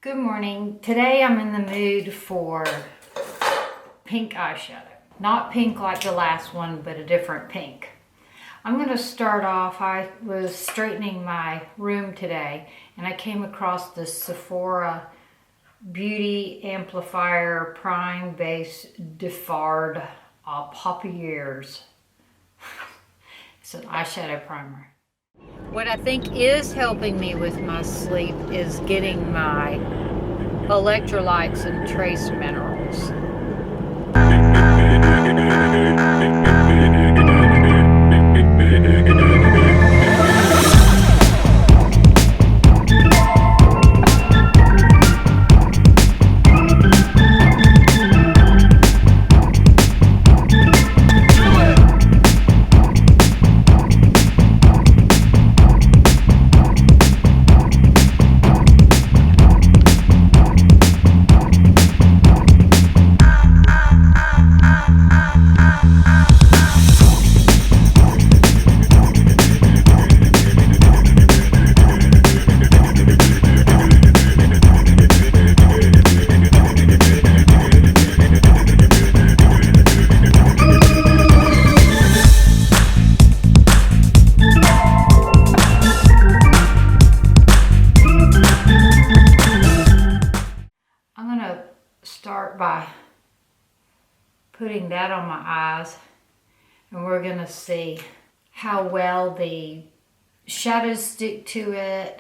Good morning. Today I'm in the mood for pink eyeshadow. Not pink like the last one, but a different pink. I'm going to start off, I was straightening my room today and I came across the Sephora Beauty Amplifier Prime Base Defard Paupières. It's an eyeshadow primer. What I think is helping me with my sleep is getting my electrolytes and trace minerals. Start by putting that on my eyes, and we're going to see how well the shadows stick to it,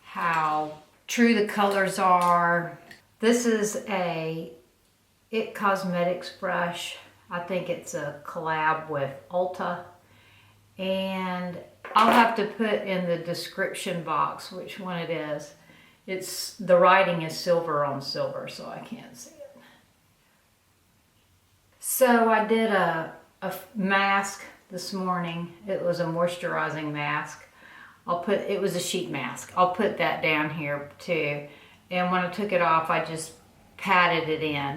how true the colors are. This is a It Cosmetics brush. I think it's a collab with Ulta, and I'll have to put in the description box which one it is. The writing is silver on silver, so I can't see it. So I did a mask this morning. It was a moisturizing mask. It was a sheet mask. I'll put that down here too. And when I took it off, I just patted it in.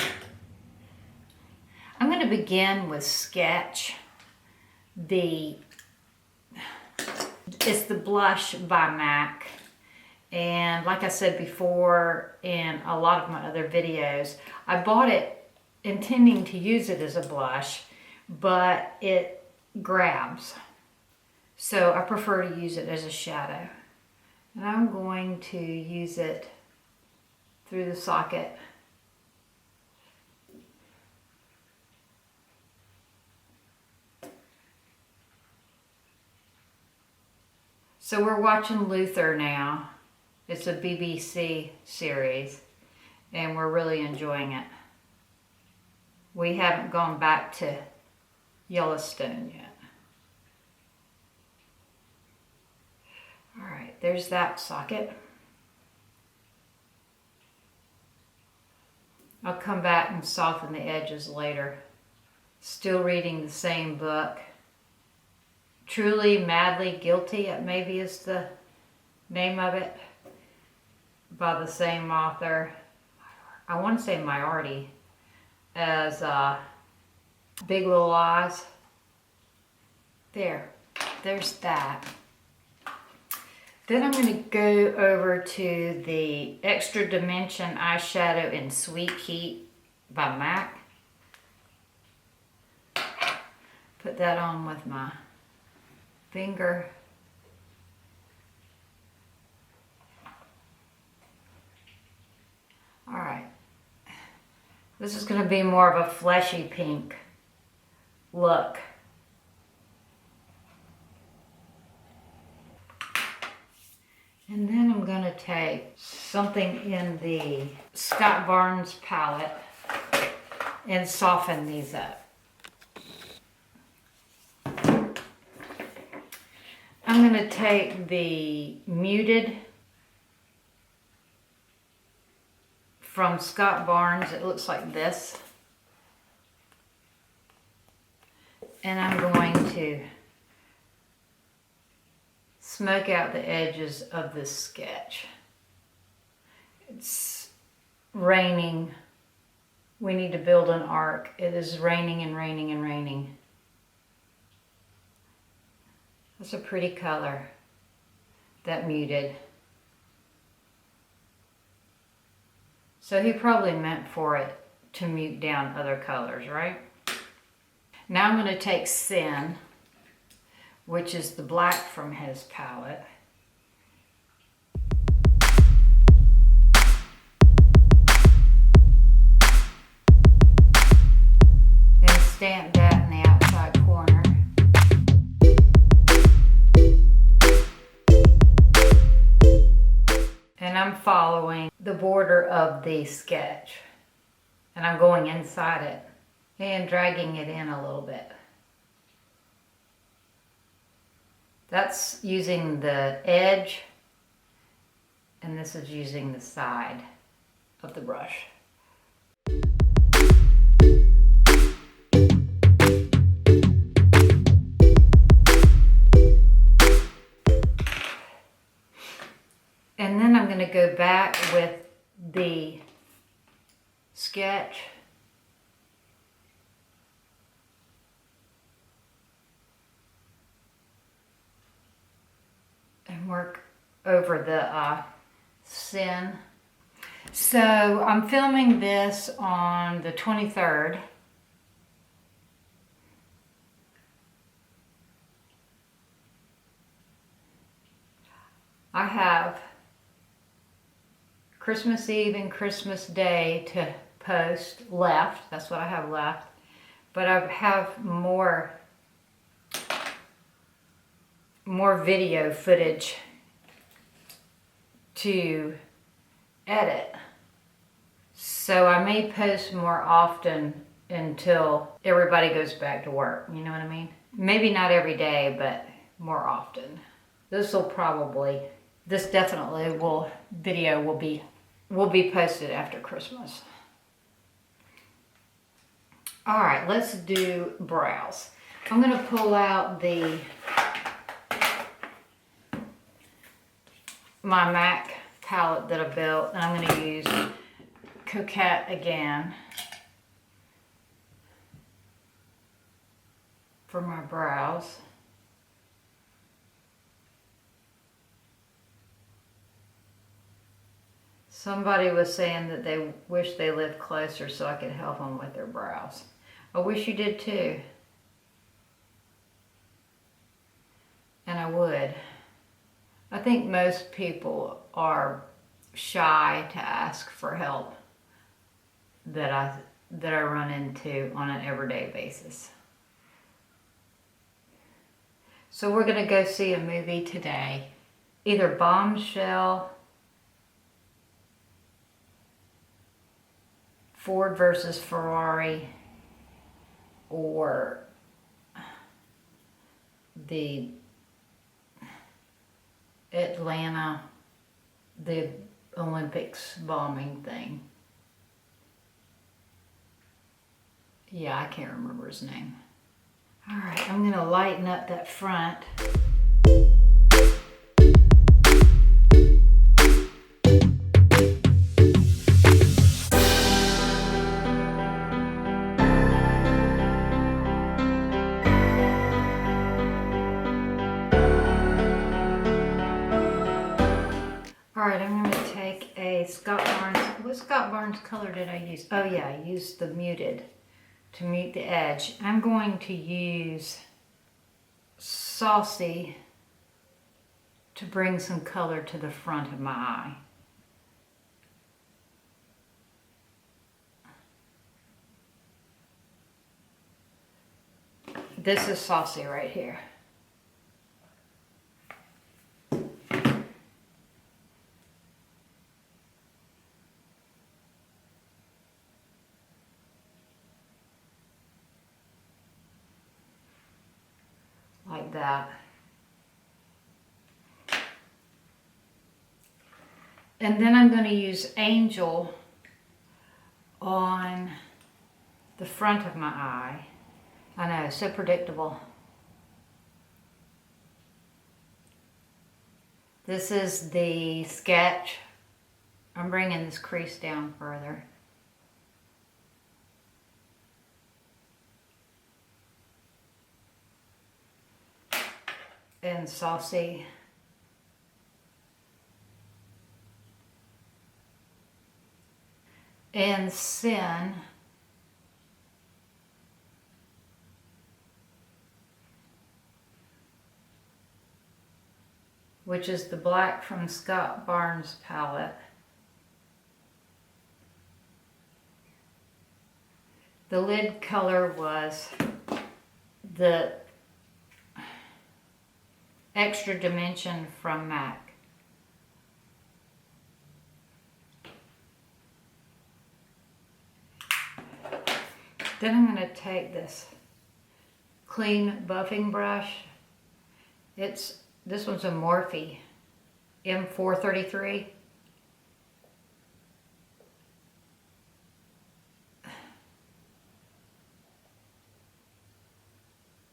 I'm going to begin with Sketch. It's the blush by MAC. And like I said before in a lot of my other videos, I bought it intending to use it as a blush, but it grabs. So I prefer to use it as a shadow. And I'm going to use it through the socket. So we're watching Luther now. It's a BBC series, and we're really enjoying it. We haven't gone back to Yellowstone yet. All right, there's that socket. I'll come back and soften the edges later. Still reading the same book. Truly, Madly Guilty, maybe is the name of it, by the same author. I want to say Moriarty, as Big Little Lies. There's that. Then I'm going to go over to the Extra Dimension Eyeshadow in Sweet Heat by MAC. Put that on with my finger. All right, this is going to be more of a fleshy pink look. And then I'm going to take something in the Scott Barnes palette and soften these up. I'm going to take the Muted from Scott Barnes. It looks like this. And I'm going to smoke out the edges of this sketch. It's raining. We need to build an arc. It is raining and raining and raining. That's a pretty color, that Muted. So he probably meant for it to mute down other colors, right? Now I'm going to take Sin, which is the black from his palette. And stamp that in the outside corner. And I'm following the border of the sketch. And I'm going inside it and dragging it in a little bit. That's using the edge, and this is using the side of the brush. And then I'm going to go back with the sketch and work over the Sin. So I'm filming this on the 23rd. I have Christmas Eve and Christmas Day to post left. That's what I have left. But I have more video footage to edit. So I may post more often until everybody goes back to work. You know what I mean? Maybe not every day, but more often. This definitely video will be posted after Christmas. All right, let's do brows. I'm gonna pull out my MAC palette that I built, and I'm gonna use Coquette again for my brows. Somebody was saying that they wish they lived closer so I could help them with their brows. I wish you did too. And I would. I think most people are shy to ask for help that I run into on an everyday basis. So we're gonna go see a movie today. Either Bombshell, Ford versus Ferrari, or the Atlanta, the Olympics bombing thing. Yeah, I can't remember his name. All right, I'm gonna lighten up that front. Alright, I'm going to take a Scott Barnes. What Scott Barnes color did I use? Oh yeah, I used the muted to mute the edge. I'm going to use Saucy to bring some color to the front of my eye. This is Saucy right here. Like that. And then I'm going to use Angel on the front of my eye. I know, so predictable. This is the sketch. I'm bringing this crease down further. And Saucy. and Sin. Which is the black from Scott Barnes palette. The lid color was the Extra Dimension from MAC. Then I'm going to take this clean buffing brush. This one's a Morphe M433.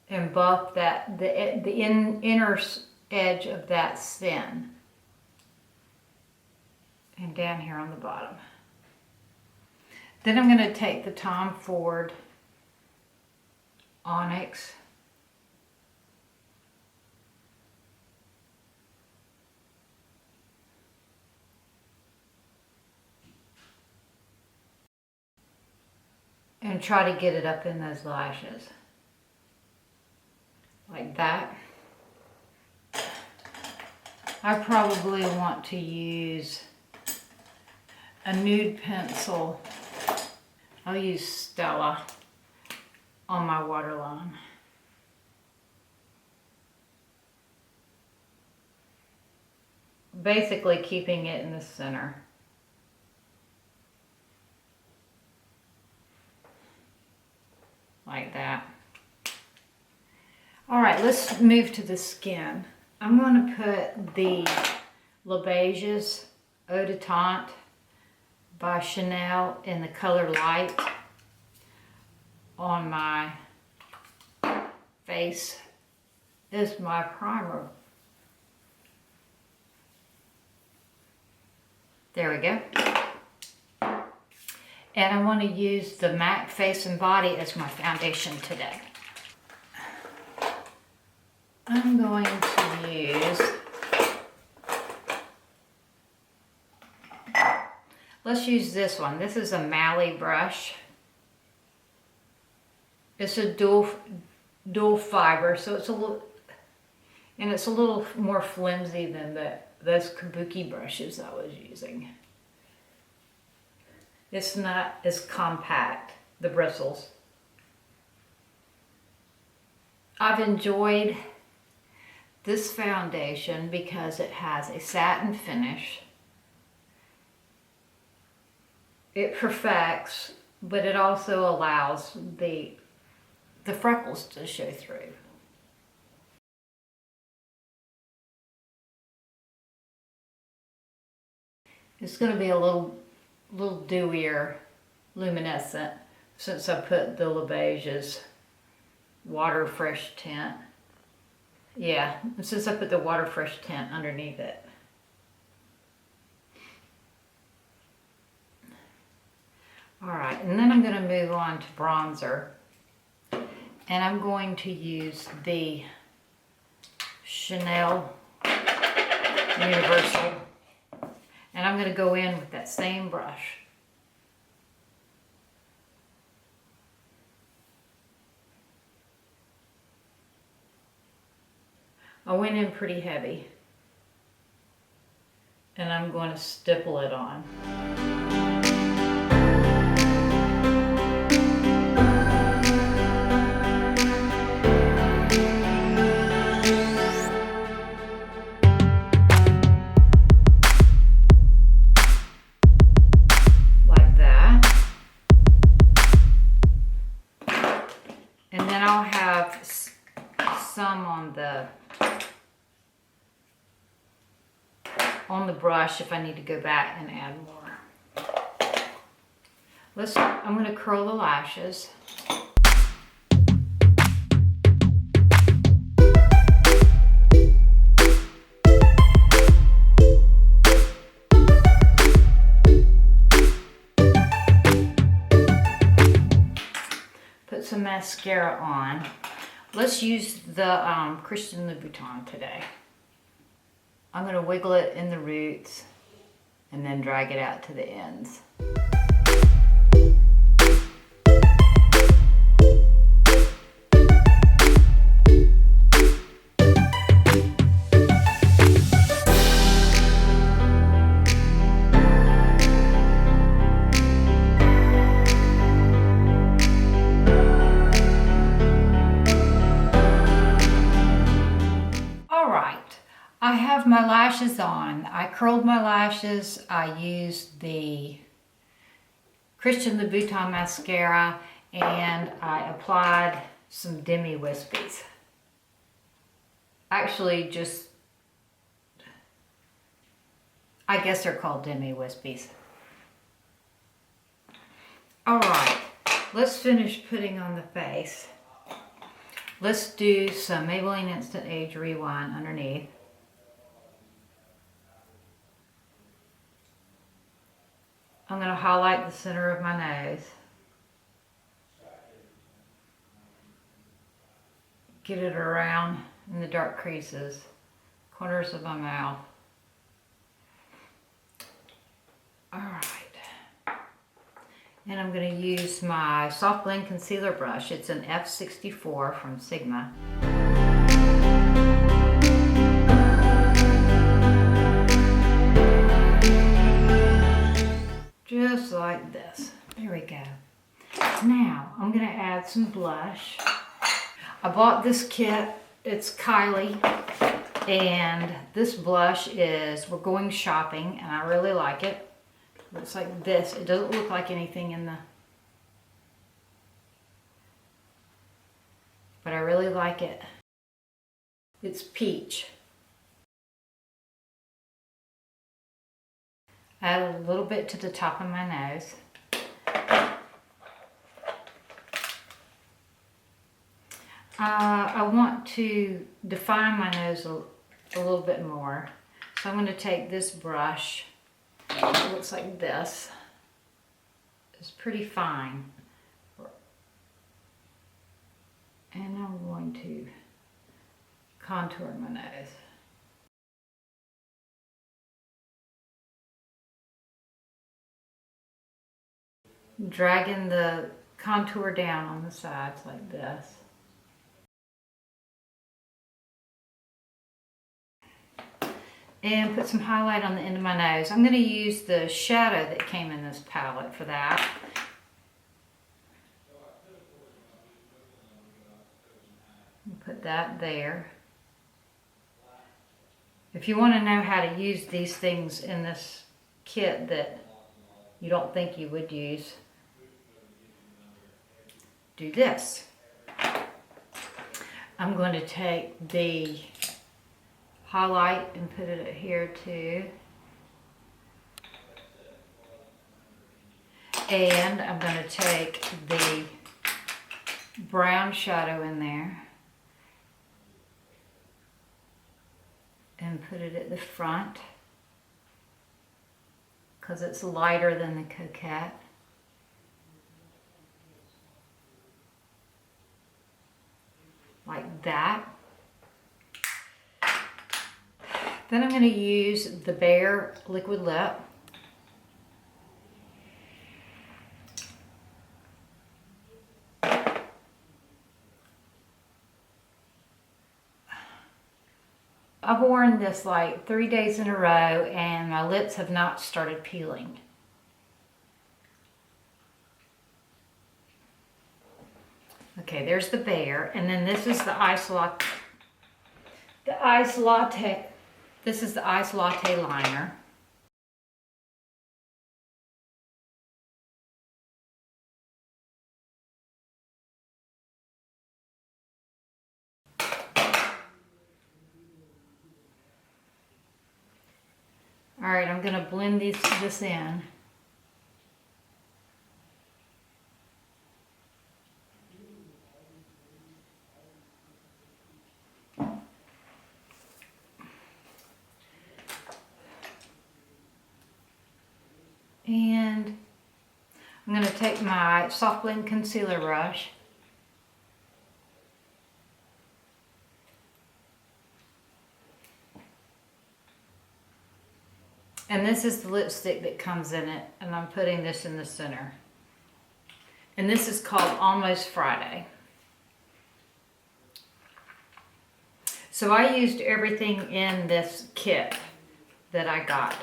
And buff that the inner edge of that Sin. And down here on the bottom. Then I'm going to take the Tom Ford Onyx. And try to get it up in those lashes. Like that. I probably want to use a nude pencil. I'll use Stella on my waterline. Basically keeping it in the center. Like that. All right, let's move to the skin. I'm going to put the Beiges Eau de Tint by Chanel in the color Light on my face as my primer. There we go. And I want to use the MAC Face and Body as my foundation today. I'm going to use, let's use this one. This is a Mally brush. It's a dual fiber, so it's a little more flimsy than those kabuki brushes I was using. It's not as compact, the bristles. I've enjoyed this foundation because it has a satin finish. It perfects, but it also allows the freckles to show through. It's going to be a little dewier, luminescent, since I put the Beiges Water Fresh tint. Yeah, since I put the Water Fresh tint underneath it. All right, and then I'm going to move on to bronzer. And I'm going to use the Chanel Universal. And I'm going to go in with that same brush. I went in pretty heavy. And I'm going to stipple it on. I'll have some on the brush if I need to go back and add more. I'm going to curl the lashes. Put some mascara on. Let's use the Christian Louboutin today. I'm going to wiggle it in the roots and then drag it out to the ends. my lashes on. I curled my lashes. I used the Christian Louboutin mascara and I applied some demi wispies. Actually, just, I guess they're called demi wispies. All right, let's finish putting on the face. Let's do some Maybelline Instant Age Rewind underneath. I'm going to highlight the center of my nose. Get it around in the dark creases, corners of my mouth. All right. And I'm going to use my Soft Blend Concealer brush. It's an F64 from Sigma. Just like this. There we go. Now, I'm going to add some blush. I bought this kit. It's Kylie. And this blush is We're Going Shopping, and I really like it. Looks like this. It doesn't look like anything in the... But I really like it. It's peach. Add a little bit to the top of my nose. I want to define my nose a little bit more. So I'm going to take this brush. It looks like this. It's pretty fine. And I'm going to contour my nose. Dragging the contour down on the sides like this. And put some highlight on the end of my nose. I'm going to use the shadow that came in this palette for that. Put that there. If you want to know how to use these things in this kit that you don't think you would use, do this. I'm going to take the highlight and put it here too. And I'm going to take the brown shadow in there and put it at the front because it's lighter than the Coquette. Like that. Then I'm going to use the Bare Liquid Lip. I've worn this like 3 days in a row and my lips have not started peeling. Okay, there's the Bare, and then this is the Ice Latte. This is the Ice Latte liner. All right, I'm going to blend this in. And I'm going to take my Soft Blend Concealer brush. And this is the lipstick that comes in it, and I'm putting this in the center. And this is called Almost Friday. So I used everything in this kit that I got.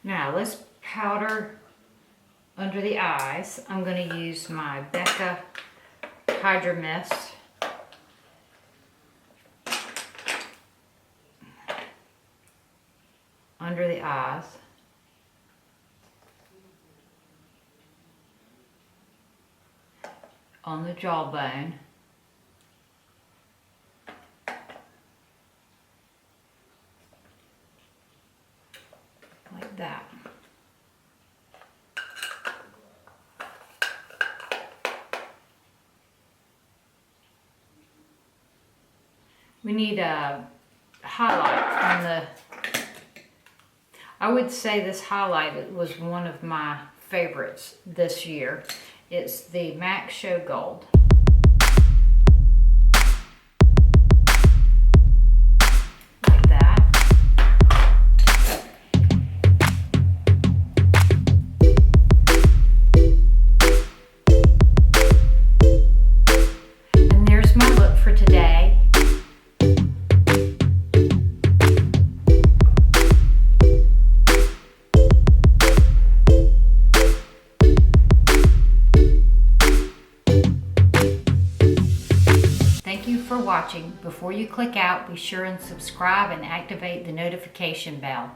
Now let's powder under the eyes. I'm going to use my Becca Hydra Mist. Under the eyes. On the jawbone. Like that. We need a highlight on the, I would say this highlight was one of my favorites this year. It's the MAC Show Gold. Like that. And there's my look for today. Thank you for watching. Before you click out, be sure and subscribe and activate the notification bell.